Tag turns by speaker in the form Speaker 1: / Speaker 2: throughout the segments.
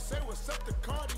Speaker 1: Say what's up to Cardi.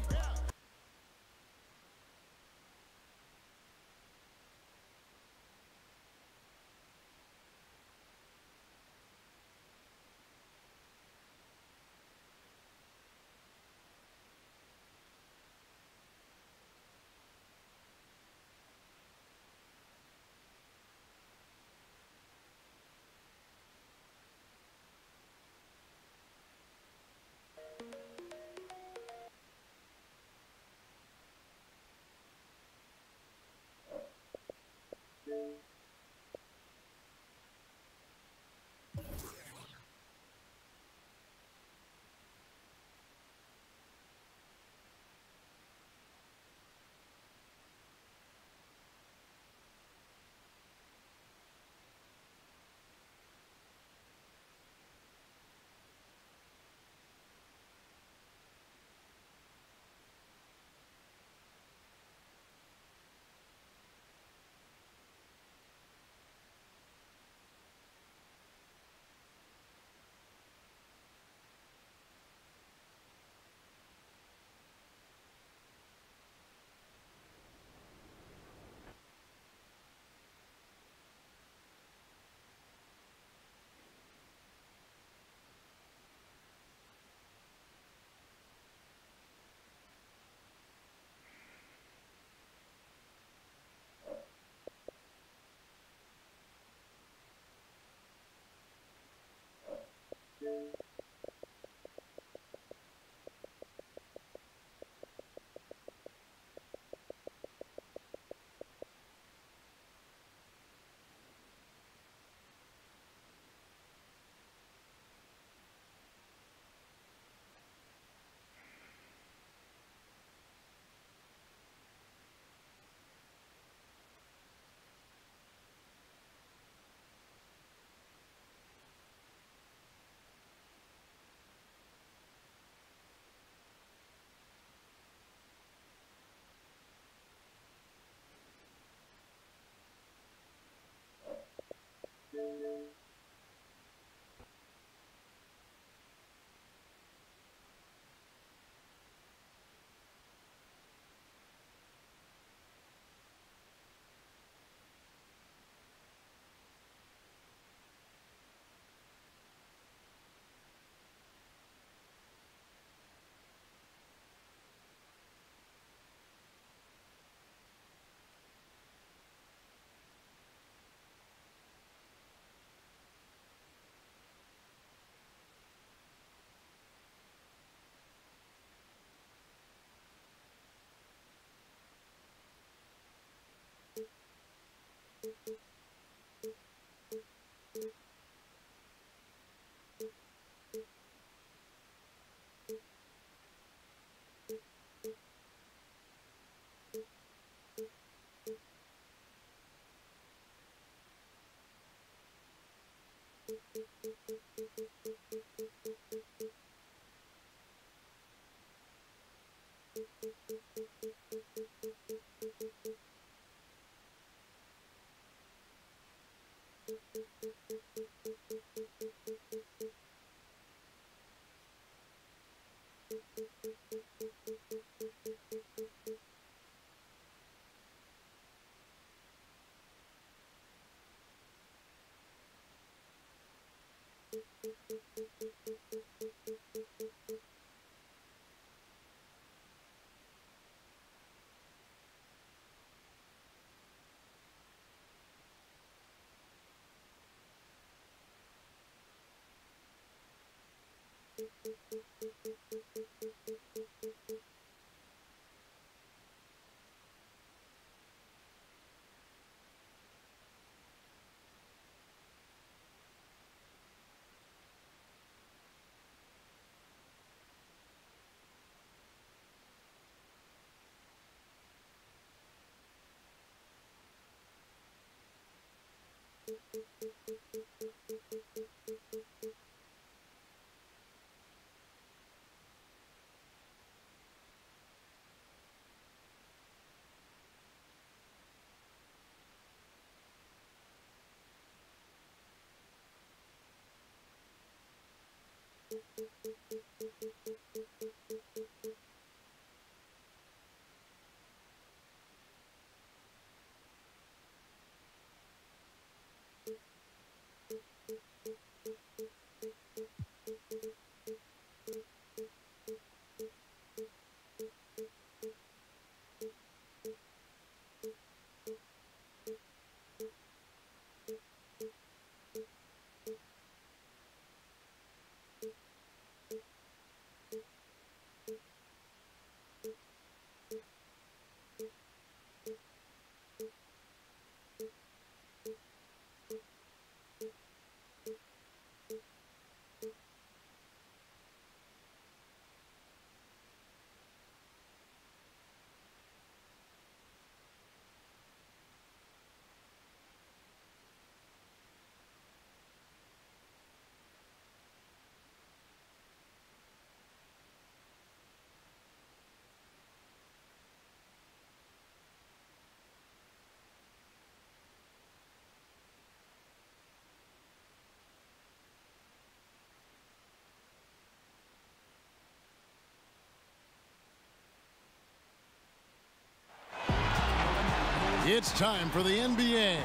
Speaker 2: It's time for the NBA,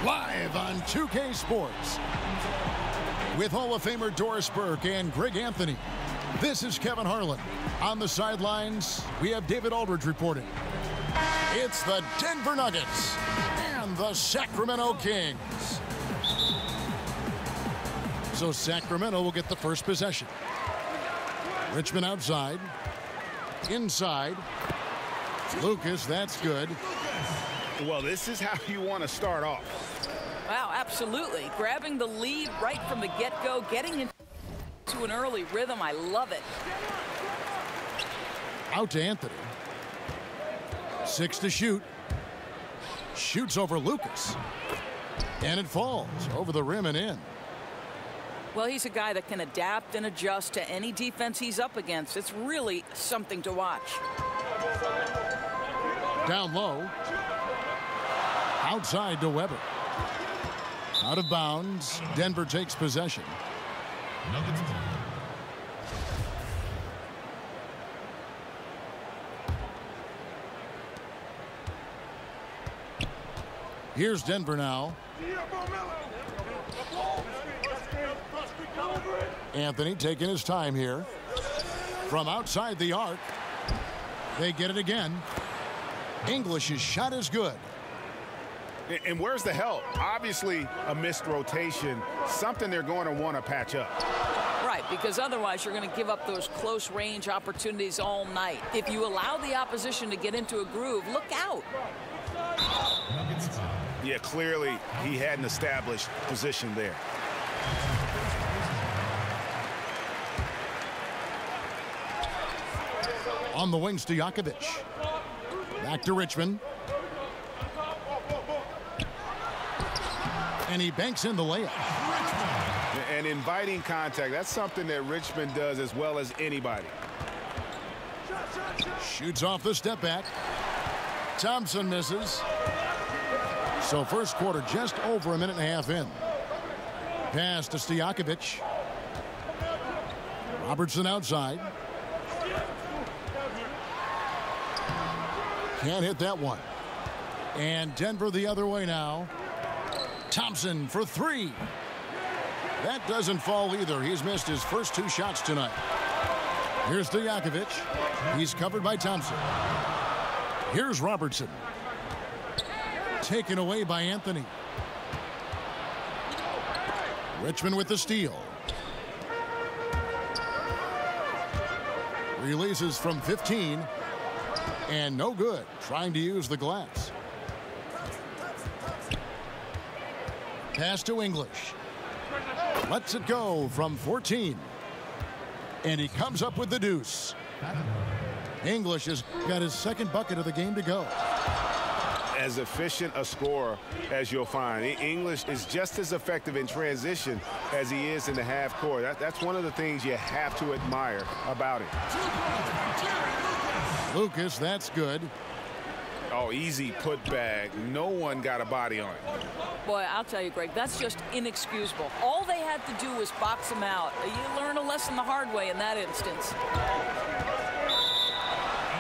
Speaker 2: live on 2K Sports. With Hall of Famer Doris Burke and Greg Anthony, this is Kevin Harlan. On the sidelines, we have David Aldridge reporting. It's the Denver Nuggets and the Sacramento Kings. So Sacramento will get the first possession. Richmond outside. Inside. Lucas, that's good.
Speaker 3: Well, this is how you want to start off.
Speaker 4: Wow, absolutely. Grabbing the lead right from the get-go, getting into an early rhythm. I love it.
Speaker 2: Out to Anthony. 6 to shoot. Shoots over Lucas. And it falls over the rim and in.
Speaker 4: Well, he's a guy that can adapt and adjust to any defense he's up against. It's really something to watch.
Speaker 2: Down low. Outside to Weber. Out of bounds. Denver takes possession. Here's Denver now. Anthony taking his time here. From outside the arc. They get it again. English's shot is good.
Speaker 3: And where's the help? Obviously, a missed rotation, something they're going to want to patch up.
Speaker 4: Right, because otherwise you're going to give up those close range opportunities all night. If you allow the opposition to get into a groove, look out.
Speaker 3: Yeah, clearly he had an established position there.
Speaker 2: On the wing, Stojakovic. Back to Richmond. And he banks in the layup.
Speaker 3: And inviting contact, that's something that Richmond does as well as anybody.
Speaker 2: Shoots off the step back. Thompson misses. So first quarter just over a minute and a half in. Pass to Stojakovic. Robertson outside. Can't hit that one. And Denver the other way now. Thompson for three. That doesn't fall either. He's missed his first 2 shots tonight. Here's Stojakovic. He's covered by Thompson. Here's Robertson. Taken away by Anthony. Richmond with the steal. Releases from 15. And no good. Trying to use the glass. Pass to English. Lets it go from 14. And he comes up with the deuce. English has got his second bucket of the game to go.
Speaker 3: As efficient a scorer as you'll find. English is just as effective in transition as he is in the half court. That's one of the things you have to admire about him.
Speaker 2: Lucas, that's good.
Speaker 3: Oh, easy putback. No one got a body on it.
Speaker 4: Boy, I'll tell you, Greg, that's just inexcusable. All they had to do was box him out. You learn a lesson the hard way in that instance.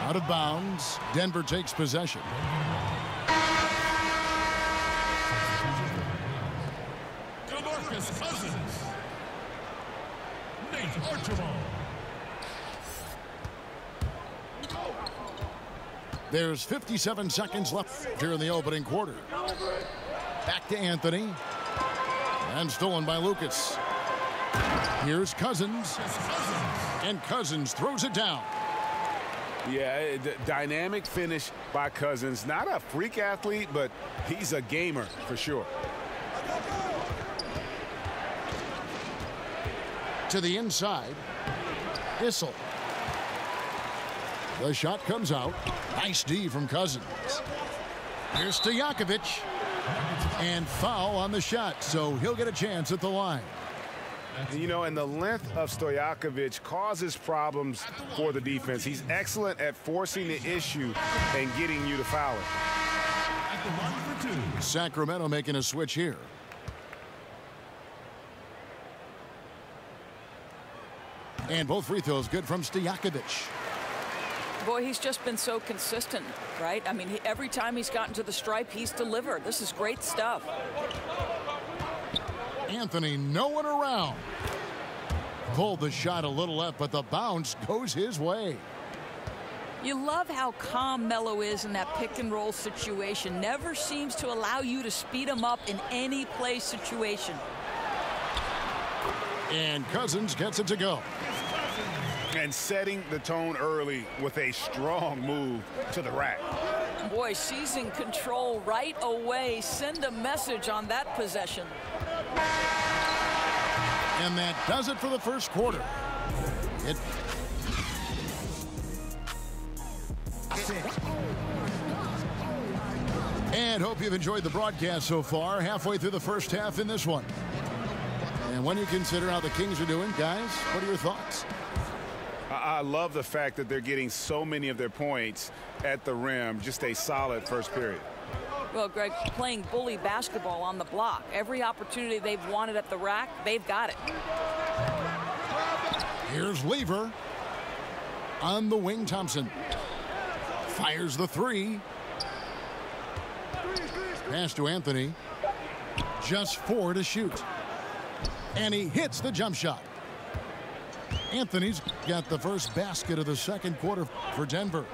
Speaker 2: Out of bounds. Denver takes possession.
Speaker 1: DeMarcus Cousins. Nate Archibald.
Speaker 2: There's 57 seconds left here in the opening quarter. Back to Anthony. And stolen by Lucas. Here's Cousins. And Cousins throws it down.
Speaker 3: Yeah, dynamic finish by Cousins. Not a freak athlete, but he's a gamer for sure.
Speaker 2: To the inside. Issel. The shot comes out. Nice D from Cousins. Here's Stojakovic. And foul on the shot, so he'll get a chance at the line.
Speaker 3: You know, and the length of Stojakovic causes problems for the defense. He's excellent at forcing the issue and getting you to foul it.
Speaker 1: At the line for two.
Speaker 2: Sacramento making a switch here. And both free throws good from Stojakovic.
Speaker 4: Boy, he's just been so consistent, right? I mean, every time he's gotten to the stripe, he's delivered. This is great stuff.
Speaker 2: Anthony, no one around. Pulled the shot a little left, but the bounce goes his way.
Speaker 4: You love how calm Melo is in that pick and roll situation. Never seems to allow you to speed him up in any play situation.
Speaker 2: And Cousins gets it to go.
Speaker 3: And setting the tone early with a strong move to the rack.
Speaker 4: Boy, seizing control right away. Send a message on that possession.
Speaker 2: And that does it for the first quarter. And hope you've enjoyed the broadcast so far. Halfway through the first half in this one. And when you consider how the Kings are doing, guys, what are your thoughts?
Speaker 3: I love the fact that they're getting so many of their points at the rim. Just a solid first period.
Speaker 4: Well, Greg, playing bully basketball on the block. Every opportunity they've wanted at the rack, they've got it.
Speaker 2: Here's Lever. On the wing, Thompson. Fires the three. Pass to Anthony. Just 4 to shoot. And he hits the jump shot. Anthony's got the first basket of the second quarter for Denver.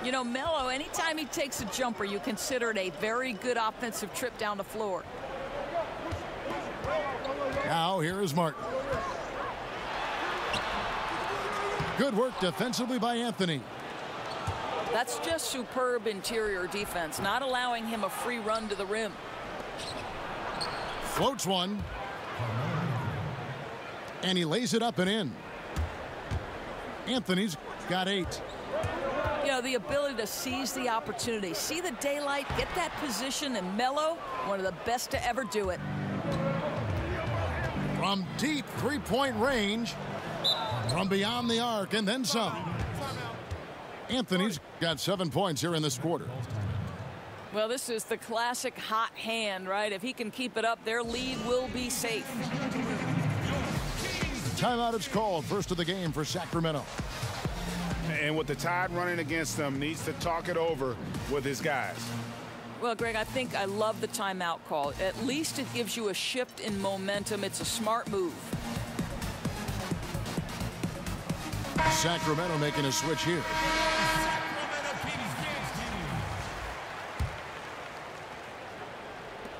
Speaker 4: You know, Melo, anytime he takes a jumper, you consider it a very good offensive trip down the floor.
Speaker 2: Now here is Martin. Good work defensively by Anthony.
Speaker 4: That's just superb interior defense, not allowing him a free run to the rim.
Speaker 2: Floats one. And he lays it up and in. Anthony's got 8.
Speaker 4: You know, the ability to seize the opportunity, see the daylight, get that position, and Melo, one of the best to ever do it.
Speaker 2: From deep three-point range, from beyond the arc, and then some. Anthony's got 7 points here in this quarter.
Speaker 4: Well, this is the classic hot hand, right? If he can keep it up, their lead will be safe.
Speaker 2: Timeout is called. First of the game for Sacramento.
Speaker 3: And with the Tide running against them, needs to talk it over with his guys.
Speaker 4: Well, Greg, I think I love the timeout call. At least it gives you a shift in momentum. It's a smart move.
Speaker 2: Sacramento making a switch here.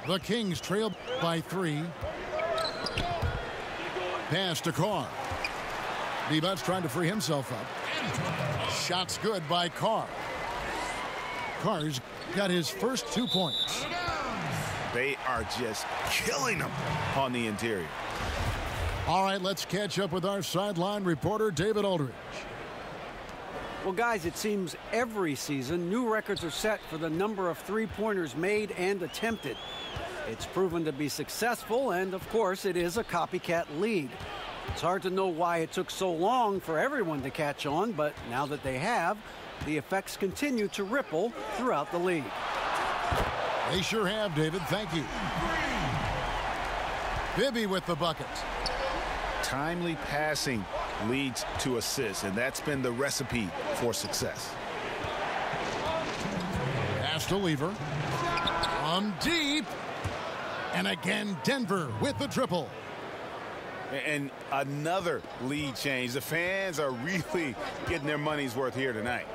Speaker 2: The Kings trail by 3. Pass to Carr. D-But's trying to free himself up. Shot's good by Carr. Carr's got his first 2 points.
Speaker 3: They are just killing them on the interior.
Speaker 2: All right, let's catch up with our sideline reporter, David Aldridge.
Speaker 5: Well, guys, it seems every season new records are set for the number of three-pointers made and attempted. It's proven to be successful, and of course, it is a copycat league. It's hard to know why it took so long for everyone to catch on, but now that they have, the effects continue to ripple throughout the league.
Speaker 2: They sure have, David. Thank you. Bibby with the bucket.
Speaker 3: Timely passing leads to assists, and that's been the recipe for success.
Speaker 2: Pass to Lever. From deep. And again, Denver with the triple.
Speaker 3: And another lead change. The fans are really getting their money's worth here tonight.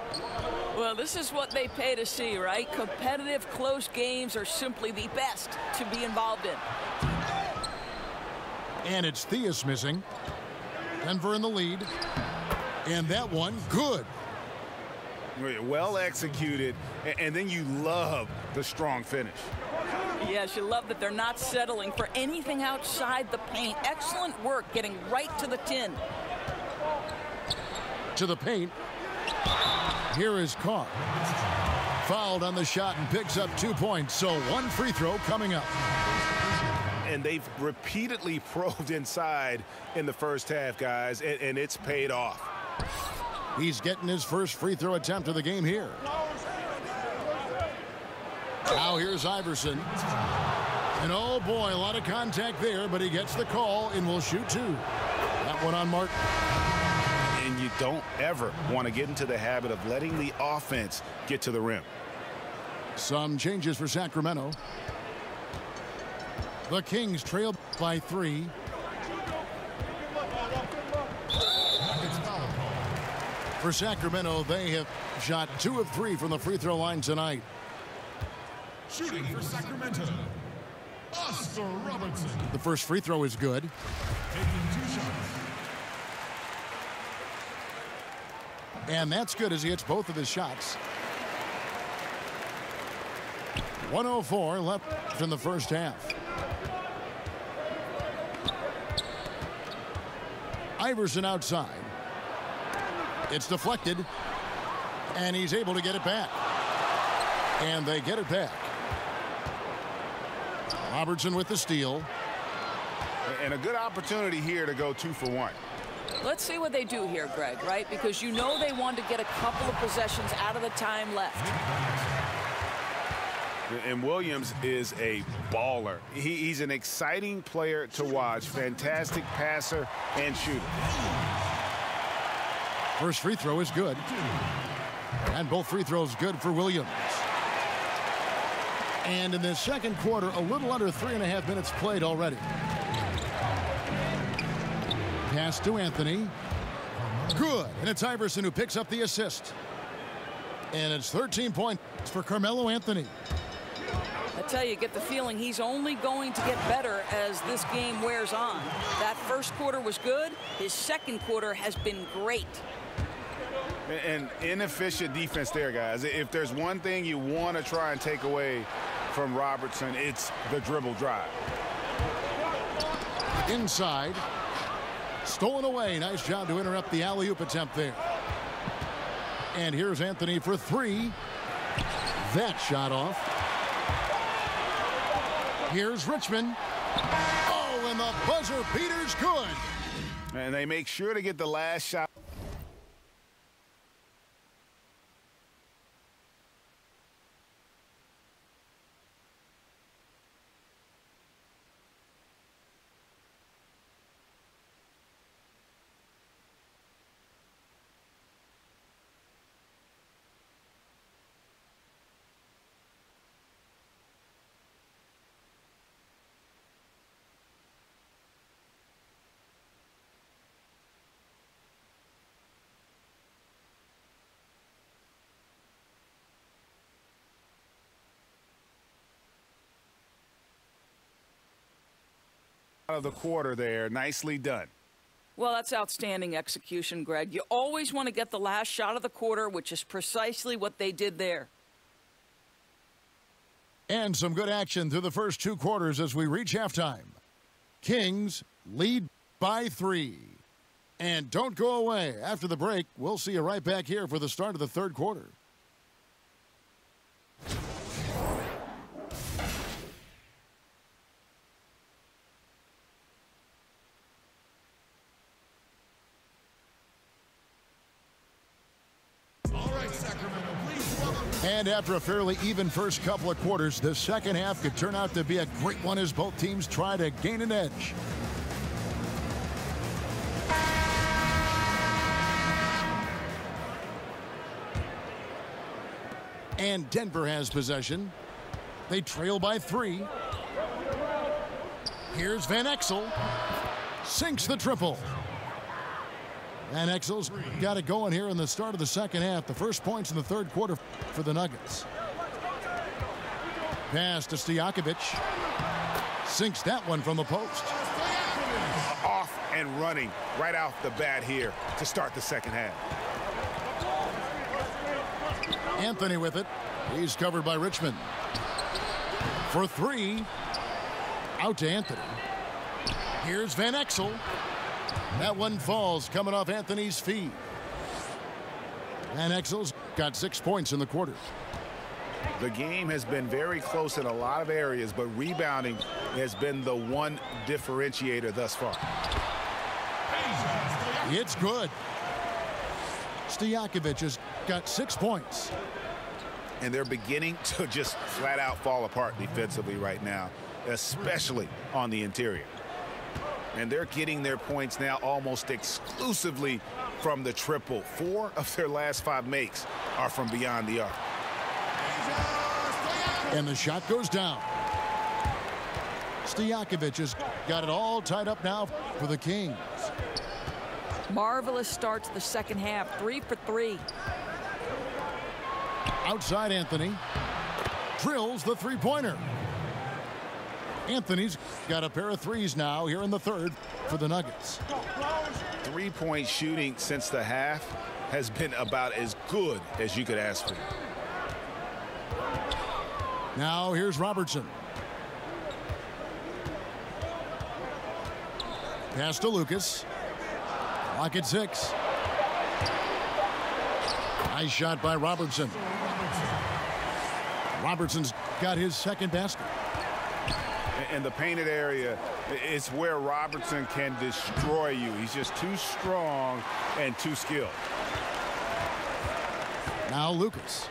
Speaker 4: Well, this is what they pay to see, right? Competitive, close games are simply the best to be involved in.
Speaker 2: And it's Theus missing. Denver in the lead. And that one, good.
Speaker 3: Well executed, and then you love the strong finish.
Speaker 4: Yes, you love that they're not settling for anything outside the paint. Excellent work getting right to the tin.
Speaker 2: To the paint. Here is Carr. Fouled on the shot and picks up 2 points, so one free throw coming up.
Speaker 3: And they've repeatedly probed inside in the first half, guys, and it's paid off.
Speaker 2: He's getting his first free throw attempt of the game here. Now here's Iverson. And oh boy, a lot of contact there, but he gets the call and will shoot 2. That one on Martin.
Speaker 3: And you don't ever want to get into the habit of letting the offense get to the rim.
Speaker 2: Some changes for Sacramento. The Kings trail by 3. For Sacramento, they have shot 2 of 3 from the free throw line tonight.
Speaker 1: Shooting for Sacramento, Oscar Robertson.
Speaker 2: The first free throw is good.
Speaker 1: Taking 2 shots.
Speaker 2: And that's good as he hits both of his shots. 1:04 left in the first half. Iverson outside. It's deflected. And he's able to get it back. And they get it back. Robertson with the steal.
Speaker 3: And a good opportunity here to go 2 for 1.
Speaker 4: Let's see what they do here, Greg, right? Because you know they want to get a couple of possessions out of the time left.
Speaker 3: And Williams is a baller. He's an exciting player to watch. Fantastic passer and shooter.
Speaker 2: First free throw is good. And both free throws good for Williams. And in the second quarter, a little under 3.5 minutes played already. Pass to Anthony. Good. And it's Iverson who picks up the assist. And it's 13 points for Carmelo Anthony.
Speaker 4: I tell you, get the feeling he's only going to get better as this game wears on. That first quarter was good. His second quarter has been great.
Speaker 3: And inefficient defense there, guys. If there's one thing you want to try and take away from Robertson, it's the dribble drive.
Speaker 2: Inside. Stolen away. Nice job to interrupt the alley-oop attempt there. And here's Anthony for 3. That shot off. Here's Richmond. Oh, and the buzzer beater's good.
Speaker 3: And they make sure to get the last shot. Of the quarter there. Nicely done.
Speaker 4: Well, that's outstanding execution, Greg. You always want to get the last shot of the quarter, which is precisely what they did there.
Speaker 2: And some good action through the first 2 quarters as we reach halftime. Kings lead by 3. And don't go away. After the break, we'll see you right back here for the start of the third quarter. And after a fairly even first couple of quarters, the second half could turn out to be a great one as both teams try to gain an edge. And Denver has possession. They trail by 3. Here's Van Exel. Sinks the triple. Van Exel's got it going here in the start of the second half. The first points in the third quarter for the Nuggets. Pass to Stojakovic. Sinks that one from the post.
Speaker 3: Off and running right off the bat here to start the second half.
Speaker 2: Anthony with it. He's covered by Richmond. For 3. Out to Anthony. Here's Van Exel. That one falls coming off Anthony's feet. Van Exel's got 6 points in the quarter.
Speaker 3: The game has been very close in a lot of areas, but rebounding has been the one differentiator thus far.
Speaker 2: It's good. Stojakovic has got 6 points.
Speaker 3: And they're beginning to just flat out fall apart defensively right now, especially on the interior. And they're getting their points now almost exclusively from the triple. 4 of their last 5 makes are from beyond the arc.
Speaker 2: And the shot goes down. Stojakovic has got it all tied up now for the Kings.
Speaker 4: Marvelous start to the second half. 3 for 3.
Speaker 2: Outside Anthony. Drills the three-pointer. Anthony's got a pair of threes now here in the third for the Nuggets.
Speaker 3: 3-point shooting since the half has been about as good as you could ask for.
Speaker 2: Now here's Robertson. Pass to Lucas. Clock at 6. Nice shot by Robertson. Robertson's got his second basket.
Speaker 3: In the painted area, it's where Robertson can destroy you. He's just too strong and too skilled.
Speaker 2: Now Lucas.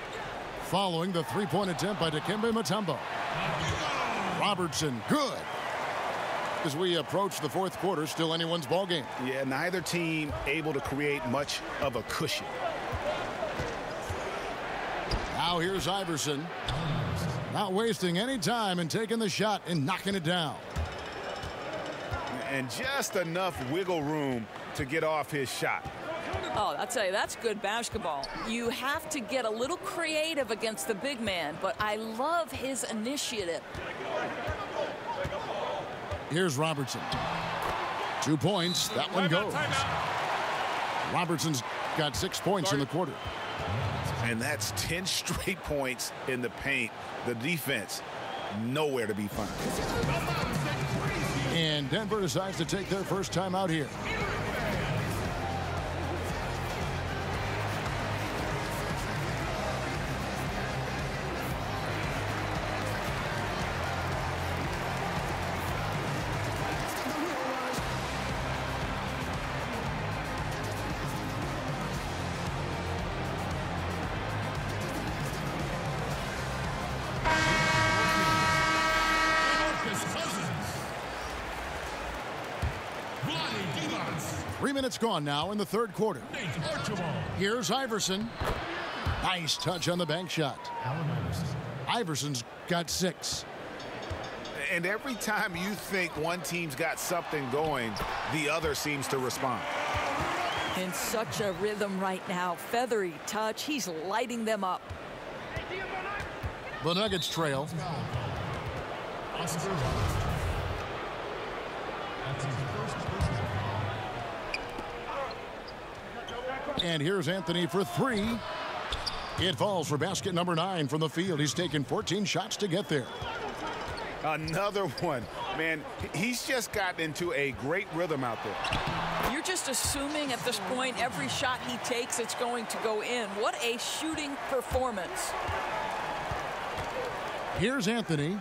Speaker 2: Following the three-point attempt by Dikembe Mutombo. Robertson, good. As we approach the fourth quarter, still anyone's ball game.
Speaker 3: Yeah, neither team able to create much of a cushion.
Speaker 2: Now here's Iverson. Not wasting any time and taking the shot and knocking it down.
Speaker 3: And just enough wiggle room to get off his shot.
Speaker 4: Oh, I'll tell you, that's good basketball. You have to get a little creative against the big man, but I love his initiative.
Speaker 2: Here's Robertson. 2 points. That one goes. Robertson's got 6 points in the quarter.
Speaker 3: And that's 10 straight points in the paint. The defense, nowhere to be found.
Speaker 2: And Denver decides to take their first time out here. It's gone now in the third quarter. Here's Iverson. Nice touch on the bank shot. Iverson's got 6.
Speaker 3: And every time you think one team's got something going, the other seems to respond.
Speaker 4: In such a rhythm right now. Feathery touch. He's lighting them up.
Speaker 2: The Nuggets trail. And here's Anthony for three. It falls for basket number 9 from the field. He's taken 14 shots to get there.
Speaker 3: Another one. Man, he's just gotten into a great rhythm out there.
Speaker 4: You're just assuming at this point every shot he takes, it's going to go in. What a shooting performance.
Speaker 2: Here's Anthony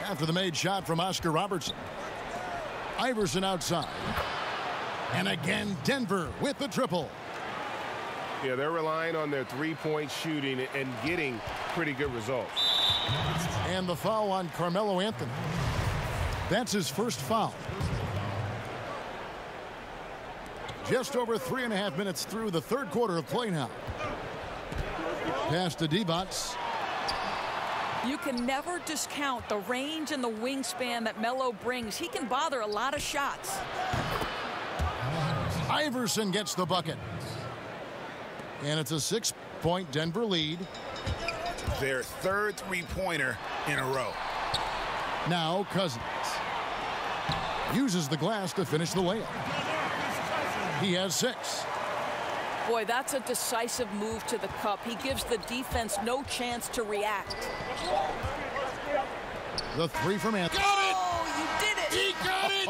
Speaker 2: after the made shot from Oscar Robertson. Iverson outside. And again, Denver with the triple.
Speaker 6: Yeah, they're relying on their three-point shooting and getting pretty good results.
Speaker 2: And the foul on Carmelo Anthony. That's his first foul. Just over 3.5 minutes through the third quarter of play now. Pass to Divac.
Speaker 4: You can never discount the range and the wingspan that Melo brings. He can bother a lot of shots.
Speaker 2: Iverson gets the bucket. And it's a 6-point Denver lead.
Speaker 3: Their third three-pointer in a row.
Speaker 2: Now Cousins uses the glass to finish the layup. He has 6.
Speaker 4: Boy, that's a decisive move to the cup. He gives the defense no chance to react.
Speaker 2: The three from Anthony.
Speaker 4: Got it! Oh, you did it!
Speaker 2: He got it!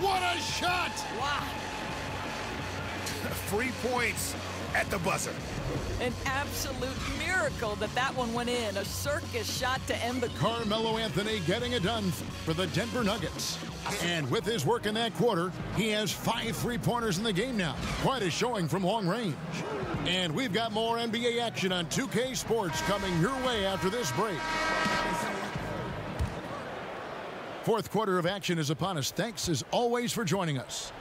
Speaker 2: What a shot!
Speaker 4: Wow.
Speaker 3: 3 points at the buzzer.
Speaker 4: An absolute miracle that one went in. A circus shot to end the...
Speaker 2: Carmelo Anthony getting it done for the Denver Nuggets. And with his work in that quarter, he has 5 3-pointers in the game now. Quite a showing from long range. And we've got more NBA action on 2K Sports coming your way after this break. Fourth quarter of action is upon us. Thanks as always for joining us.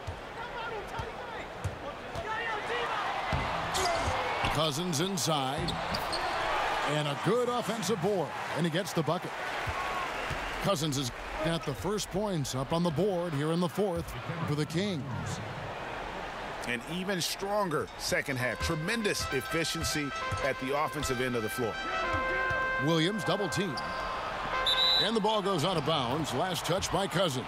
Speaker 2: Cousins inside. And a good offensive board. And he gets the bucket. Cousins has got the first points up on the board here in the fourth for the Kings.
Speaker 3: An even stronger second half. Tremendous efficiency at the offensive end of the floor.
Speaker 2: Williams double team. And the ball goes out of bounds. Last touch by Cousins.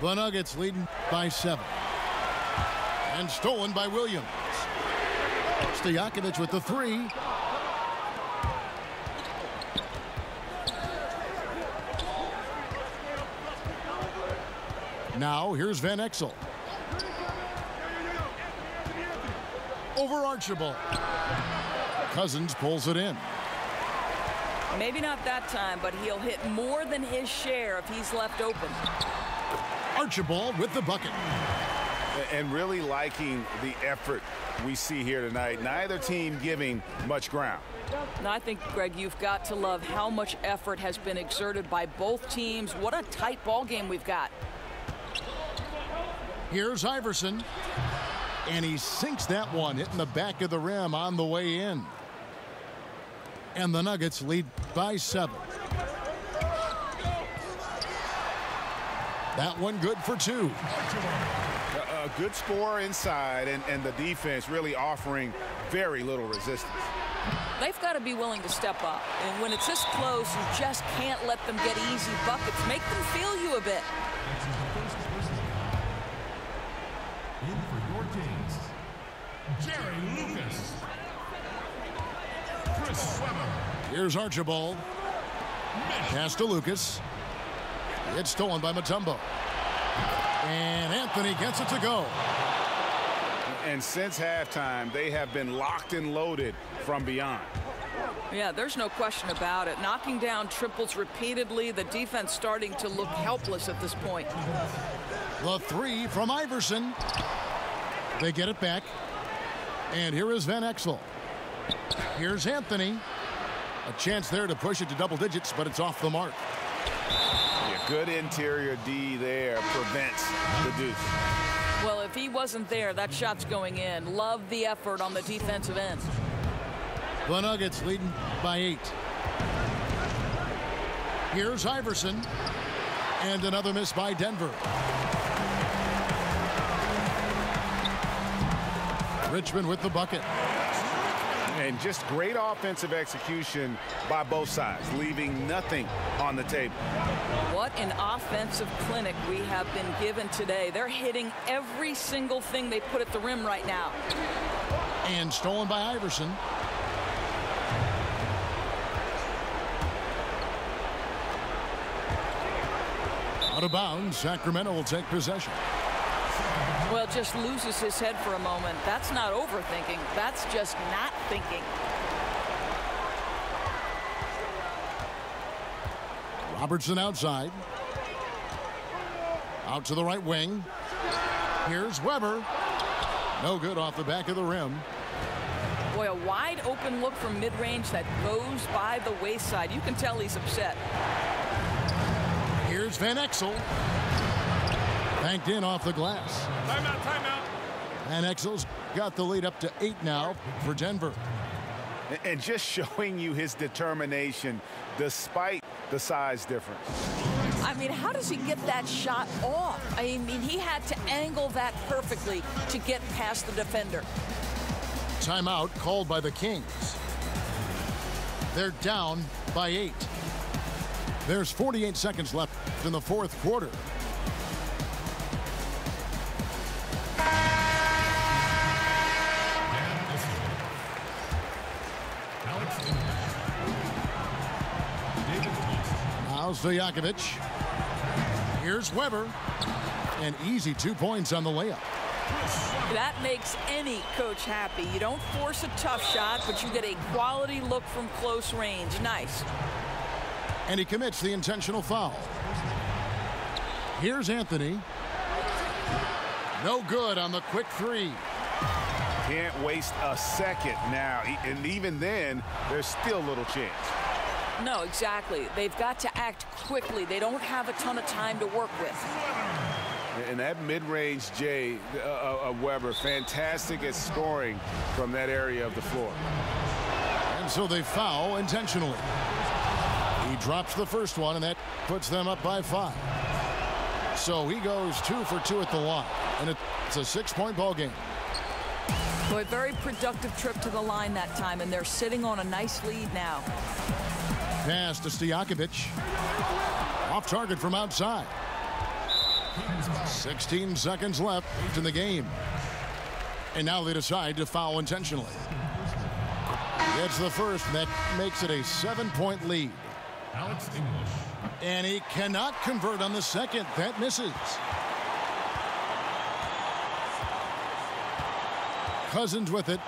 Speaker 2: The Nuggets leading by 7. And stolen by Williams. Stojakovic with the 3. Now here's Van Exel. Over Archibald. Cousins pulls it in.
Speaker 4: Maybe not that time, but he'll hit more than his share if he's left open.
Speaker 2: Archibald with the bucket.
Speaker 3: And really liking the effort we see here tonight. Neither team giving much ground.
Speaker 4: Now, I think, Greg, you've got to love how much effort has been exerted by both teams. What a tight ball game we've got.
Speaker 2: Here's Iverson. And he sinks that one, hitting the back of the rim on the way in. And the Nuggets lead by 7. That one good for 2.
Speaker 3: A good score inside, and the defense really offering very little resistance.
Speaker 4: They've got to be willing to step up. And when it's this close, you just can't let them get easy buckets. Make them feel you a bit.
Speaker 1: In for your Kings, Jerry Lucas. Chris Webber.
Speaker 2: Here's Archibald. Pass to Lucas. It's stolen by Mutombo. And Anthony gets it to go.
Speaker 3: And since halftime, they have been locked and loaded from beyond.
Speaker 4: Yeah, there's no question about it. Knocking down triples repeatedly, the defense starting to look helpless at this point.
Speaker 2: The 3 from Iverson. They get it back. And here is Van Exel. Here's Anthony. A chance there to push it to double digits, but it's off the mark.
Speaker 3: Yeah, good interior D there prevents the deuce.
Speaker 4: Well, if he wasn't there, that shot's going in. Love the effort on the defensive end.
Speaker 2: The Nuggets leading by 8. Here's Iverson. And another miss by Denver. Richmond with the bucket.
Speaker 3: And just great offensive execution by both sides, leaving nothing on the table.
Speaker 4: What an offensive clinic we have been given today. They're hitting every single thing they put at the rim right now.
Speaker 2: And stolen by Iverson. Out of bounds, Sacramento will take possession.
Speaker 4: Well, just loses his head for a moment. That's not overthinking. That's just not thinking.
Speaker 2: Robertson outside. Out to the right wing. Here's Weber. No good off the back of the rim.
Speaker 4: Boy, a wide open look from mid-range that goes by the wayside. You can tell he's upset.
Speaker 2: Here's Van Exel. Banked in off the glass.
Speaker 1: Timeout, timeout.
Speaker 2: Van Exel's got the lead up to 8 now for Denver.
Speaker 3: And just showing you his determination despite the size difference.
Speaker 4: I mean, how does he get that shot off? I mean, he had to angle that perfectly to get past the defender.
Speaker 2: Timeout called by the Kings. They're down by 8. There's 48 seconds left in the fourth quarter. Now Stojakovic. Here's Weber. An easy 2 points on the layup.
Speaker 4: That makes any coach happy. You don't force a tough shot, but you get a quality look from close range. Nice.
Speaker 2: And he commits the intentional foul. Here's Anthony. No good on the quick three.
Speaker 3: Can't waste a second now. And even then, there's still little chance.
Speaker 4: No, exactly. They've got to act quickly. They don't have a ton of time to work with.
Speaker 3: And that mid-range J of Weber, fantastic at scoring from that area of the floor.
Speaker 2: And so they foul intentionally. He drops the first one, and that puts them up by 5. So he goes 2 for 2 at the line, and it's a 6-point ball game.
Speaker 4: Boy, very productive trip to the line that time, and they're sitting on a nice lead now.
Speaker 2: Pass to Stojakovic. Off target from outside. 16 seconds left in the game. And now they decide to foul intentionally. It's the first, and that makes it a 7-point lead.
Speaker 1: Alex English.
Speaker 2: And he cannot convert on the second. That misses. Cousins with it.